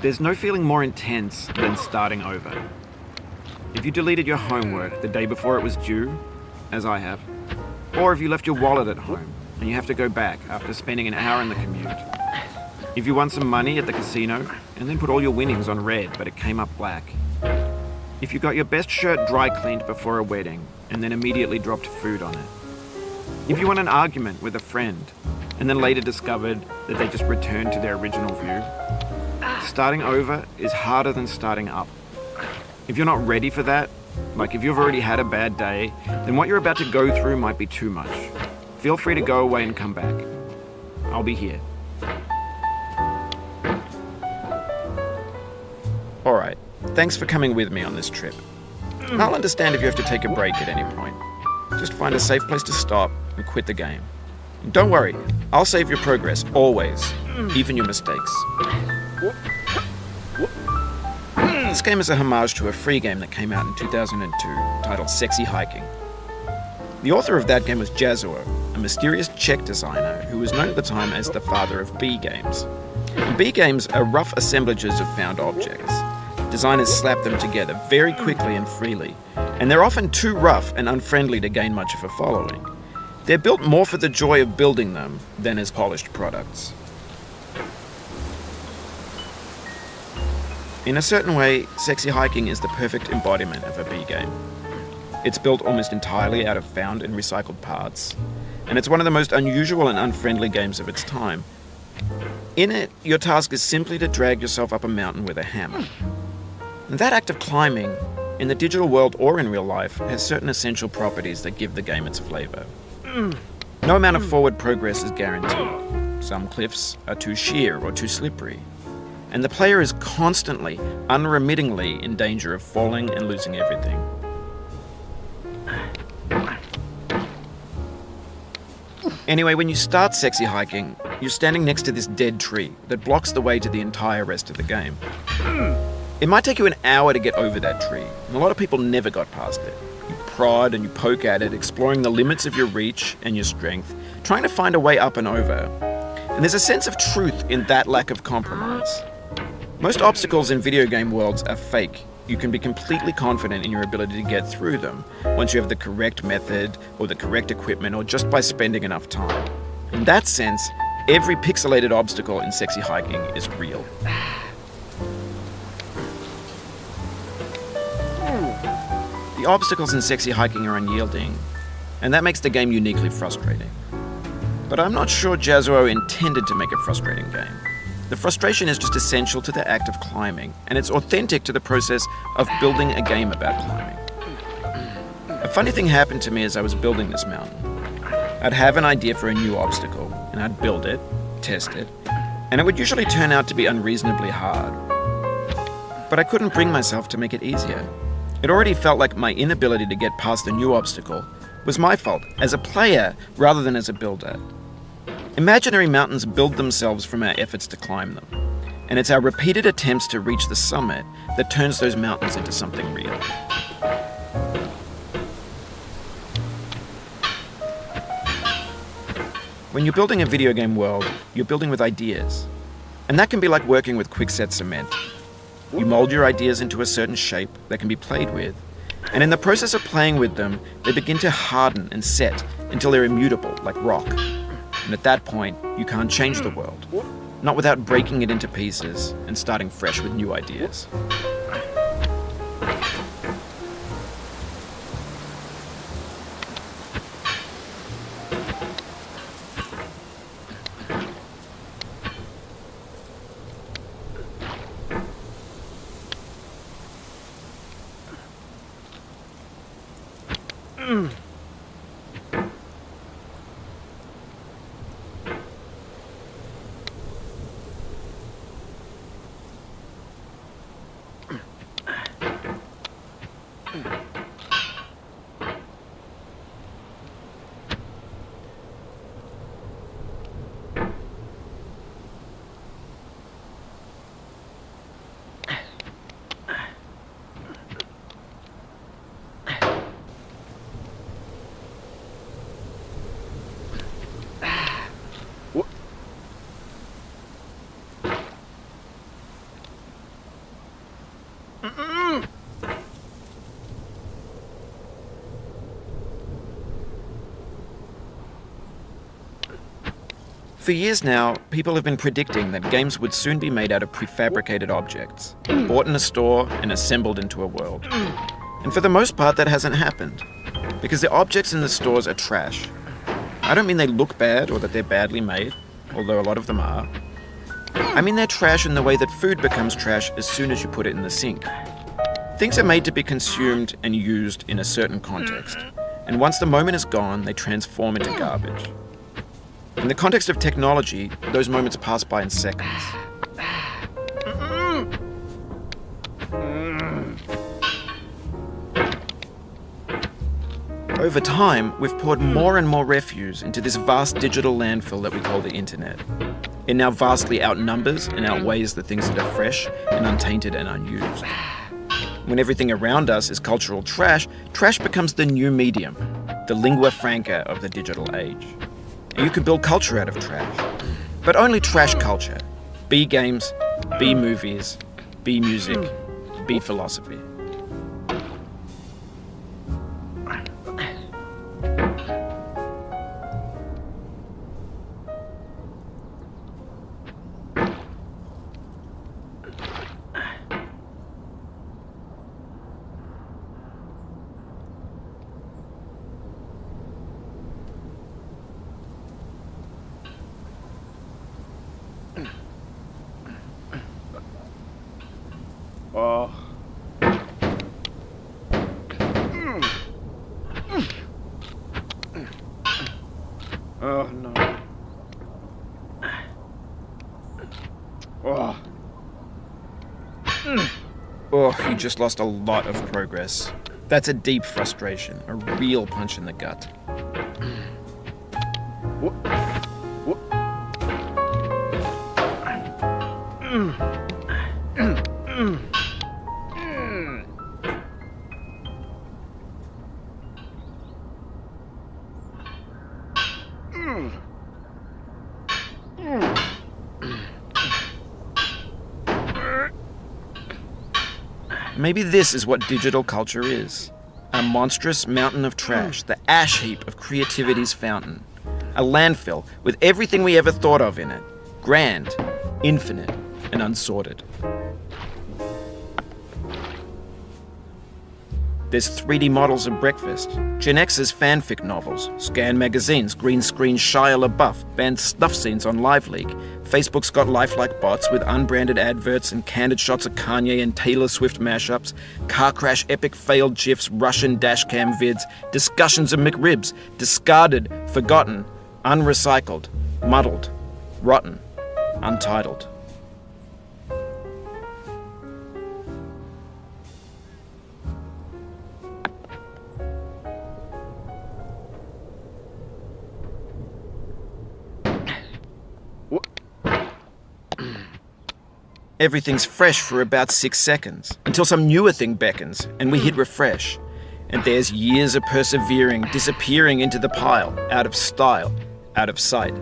There's no feeling more intense than starting over. If you deleted your homework the day before it was due, as I have, or if you left your wallet at home and you have to go back after spending an hour in the commute. If you won some money at the casino and then put all your winnings on red but it came up black. If you got your best shirt dry cleaned before a wedding and then immediately dropped food on it. If you won an argument with a friend and then later discovered that they just returned to their original view. Starting over is harder than starting up. If you're not ready for that, like if you've already had a bad day, then what you're about to go through might be too much. Feel free to go away and come back. I'll be here. Alright, thanks for coming with me on this trip. I'll understand if you have to take a break at any point. Just find a safe place to stop and quit the game. And don't worry, I'll save your progress, always, even your mistakes. This game is a homage to a free game that came out in 2002 titled Sexy Hiking. The author of that game was Jazuo, a mysterious Czech designer who was known at the time as the father of B games. And B games are rough assemblages of found objects. Designers slap them together very quickly and freely, and they're often too rough and unfriendly to gain much of a following. They're built more for the joy of building them than as polished products. In a certain way, Sexy Hiking is the perfect embodiment of a B game. It's built almost entirely out of found and recycled parts, and it's one of the most unusual and unfriendly games of its time. In it, your task is simply to drag yourself up a mountain with a hammer. And that act of climbing, in the digital world or in real life, has certain essential properties that give the game its flavor. No amount of forward progress is guaranteed. Some cliffs are too sheer or too slippery. And the player is constantly, unremittingly in danger of falling and losing everything. Anyway, when you start Sexy Hiking, you're standing next to this dead tree that blocks the way to the entire rest of the game. It might take you an hour to get over that tree, and a lot of people never got past it. You prod and you poke at it, exploring the limits of your reach and your strength, trying to find a way up and over. And there's a sense of truth in that lack of compromise. Most obstacles in video game worlds are fake. You can be completely confident in your ability to get through them once you have the correct method or the correct equipment or just by spending enough time. In that sense, every pixelated obstacle in Sexy Hiking is real. The obstacles in Sexy Hiking are unyielding, and that makes the game uniquely frustrating. But I'm not sure Jazuo intended to make a frustrating game. The frustration is just essential to the act of climbing, and it's authentic to the process of building a game about climbing. A funny thing happened to me as I was building this mountain. I'd have an idea for a new obstacle, and I'd build it, test it, and it would usually turn out to be unreasonably hard. But I couldn't bring myself to make it easier. It already felt like my inability to get past a new obstacle was my fault as a player rather than as a builder. Imaginary mountains build themselves from our efforts to climb them, and it's our repeated attempts to reach the summit that turns those mountains into something real. When you're building a video game world, you're building with ideas, and that can be like working with quickset cement. You mold your ideas into a certain shape that can be played with, and in the process of playing with them, they begin to harden and set until they're immutable, like rock. And at that point, you can't change the world, not without breaking it into pieces and starting fresh with new ideas. For years now, people have been predicting that games would soon be made out of prefabricated objects, bought in a store and assembled into a world. And for the most part, that hasn't happened, because the objects in the stores are trash. I don't mean they look bad or that they're badly made, although a lot of them are. I mean they're trash in the way that food becomes trash as soon as you put it in the sink. Things are made to be consumed and used in a certain context, and once the moment is gone, they transform into garbage. In the context of technology, those moments pass by in seconds. Over time, we've poured more and more refuse into this vast digital landfill that we call the internet. It now vastly outnumbers and outweighs the things that are fresh and untainted and unused. When everything around us is cultural trash, trash becomes the new medium, the lingua franca of the digital age. And you can build culture out of trash, but only trash culture. Be games, be movies, be music, be philosophy. Oh. Oh no. Oh. Oh, you just lost a lot of progress. That's a deep frustration, a real punch in the gut. What? What? Maybe this is what digital culture is. A monstrous mountain of trash, the ash heap of creativity's fountain. A landfill with everything we ever thought of in it. Grand, infinite, and unsorted. There's 3D models of breakfast, Gen X's fanfic novels, scan magazines, green screen Shia LaBeouf, banned snuff scenes on LiveLeak. Facebook's got lifelike bots with unbranded adverts and candid shots of Kanye and Taylor Swift mashups, car crash epic failed GIFs, Russian dashcam vids, discussions of McRibs, discarded, forgotten, unrecycled, muddled, rotten, untitled. Everything's fresh for about 6 seconds, until some newer thing beckons, and we hit refresh. And there's years of persevering, disappearing into the pile, out of style, out of sight.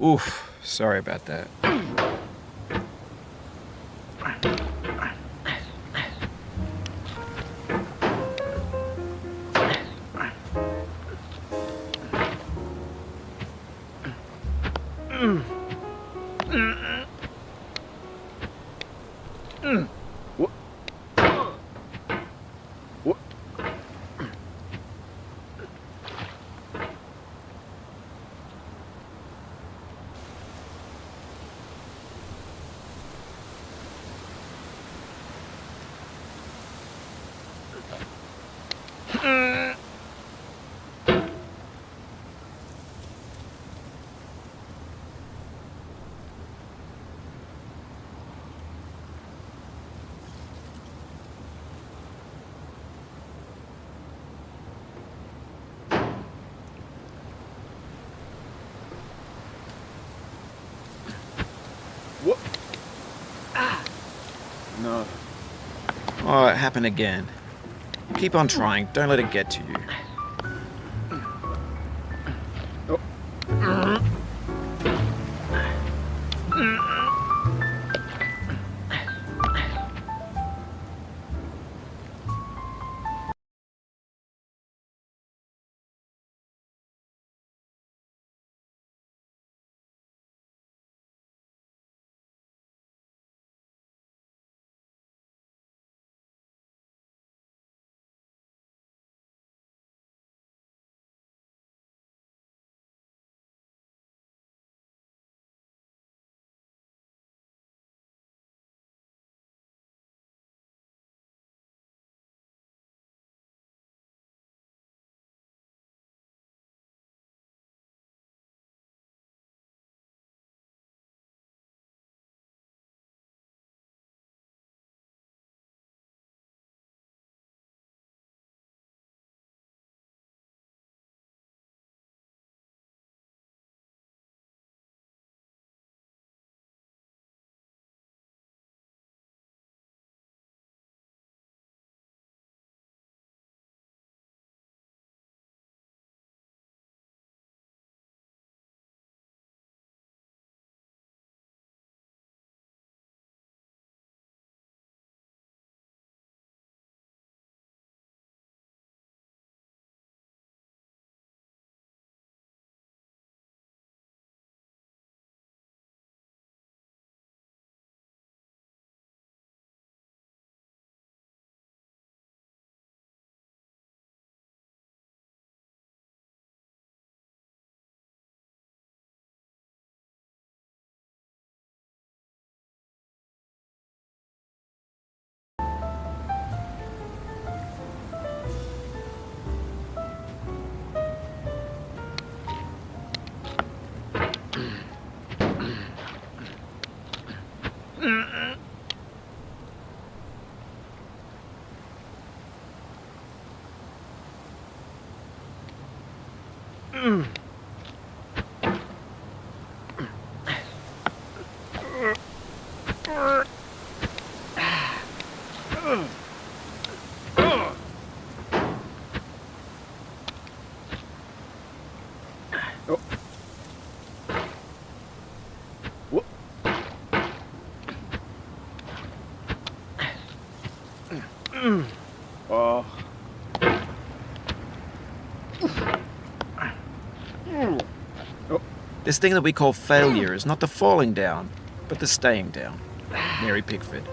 Oof, sorry about that. Oh, it happened again. Keep on trying. Don't let it get to you. Oh. This thing that we call failure is not the falling down, but the staying down. Mary Pickford.